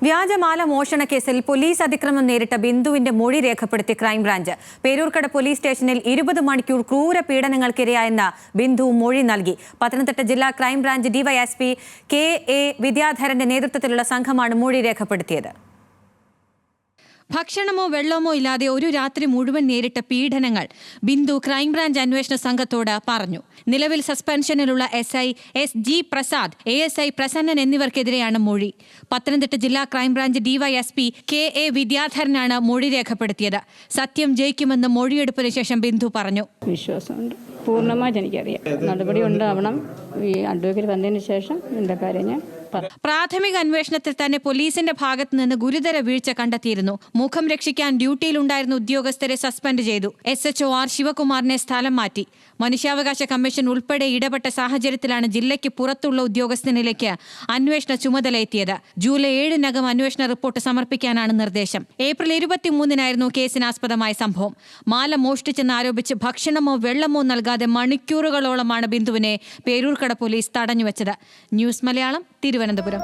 വ്യാജമാല മോഷണ കേസിൽ പോലീസ് അതിക്രമം നേരിട്ട ബിന്ദുവിന്റെ മൊഴി രേഖപ്പെടുത്തി ക്രൈംബ്രാഞ്ച്. പേരൂർക്കട പോലീസ് സ്റ്റേഷനിൽ 20 മണിക്കൂർ ക്രൂര പീഡനങ്ങൾക്കിരയായെന്ന ബിന്ദു മൊഴി നൽകി. പത്തനംതിട്ട ജില്ലാ ക്രൈംബ്രാഞ്ച് ഡിവൈഎസ്പി കെ.എ. വിദ്യാധരന്റെ നേതൃത്വത്തിലുള്ള സംഘമാണ് മൊഴി രേഖപ്പെടുത്തിയത്. ഭക്ഷണമോ വെള്ളമോ ഇല്ലാതെ ഒരു രാത്രി മുഴുവൻ നേരിട്ട പീഡനങ്ങൾ ബിന്ദു ക്രൈംബ്രാഞ്ച് അന്വേഷണ സംഘത്തോട് പറഞ്ഞു. നിലവിൽ സസ്പെൻഷനിലുള്ള SI SG Prasad, ASI Prasannan എന്നിവർക്കെതിരെയാണ് മൊഴി. പത്തനംതിട്ട ജില്ലാ ക്രൈംബ്രാഞ്ച് ഡിവൈഎസ്പി കെ.എ. വിദ്യാധരനാണ് മൊഴി രേഖപ്പെടുത്തിയത്. സത്യം ജയിക്കുമെന്ന് മൊഴിയെടുപ്പിന് ശേഷം ബിന്ദു പറഞ്ഞു. വിശ്വാസമുണ്ട്, പൂർണ്ണമായിട്ട് എനിക്കറിയാം. നടപടി ഉണ്ടാവണം. ഈ അഡ്വക്കേറ്റ് വന്നതിന് ശേഷം എൻ്റെ കാര്യം ഞാൻ പ്രാഥമിക അന്വേഷണത്തിൽ തന്നെ പോലീസിന്റെ ഭാഗത്തു നിന്ന് ഗുരുതര വീഴ്ച കണ്ടെത്തിയിരുന്നു. മുഖം രക്ഷിക്കാൻ ഡ്യൂട്ടിയിലുണ്ടായിരുന്ന ഉദ്യോഗസ്ഥരെ സസ്പെൻഡ് ചെയ്തു. SHO R ശിവകുമാറിനെ സ്ഥലം മാറ്റി. മനുഷ്യാവകാശ കമ്മീഷൻ ഉൾപ്പെടെ ഇടപെട്ട സാഹചര്യത്തിലാണ് ജില്ലയ്ക്ക് പുറത്തുള്ള ഉദ്യോഗസ്ഥനിലേക്ക് അന്വേഷണ ചുമതല എത്തിയത്. ജൂലൈ 7-നകം അന്വേഷണ റിപ്പോർട്ട് സമർപ്പിക്കാനാണ് നിർദ്ദേശം. ഏപ്രിൽ 23-നായിരുന്നു കേസിനാസ്പദമായ സംഭവം. മാല മോഷ്ടിച്ചെന്നാരോപിച്ച് ഭക്ഷണമോ വെള്ളമോ നൽകാതെ മണിക്കൂറുകളോളമാണ് ബിന്ദുവിനെ പേരൂർക്കട പോലീസ് തടഞ്ഞുവെച്ചത്. ന്യൂസ് മലയാളം, തിരുവനന്തപുരം.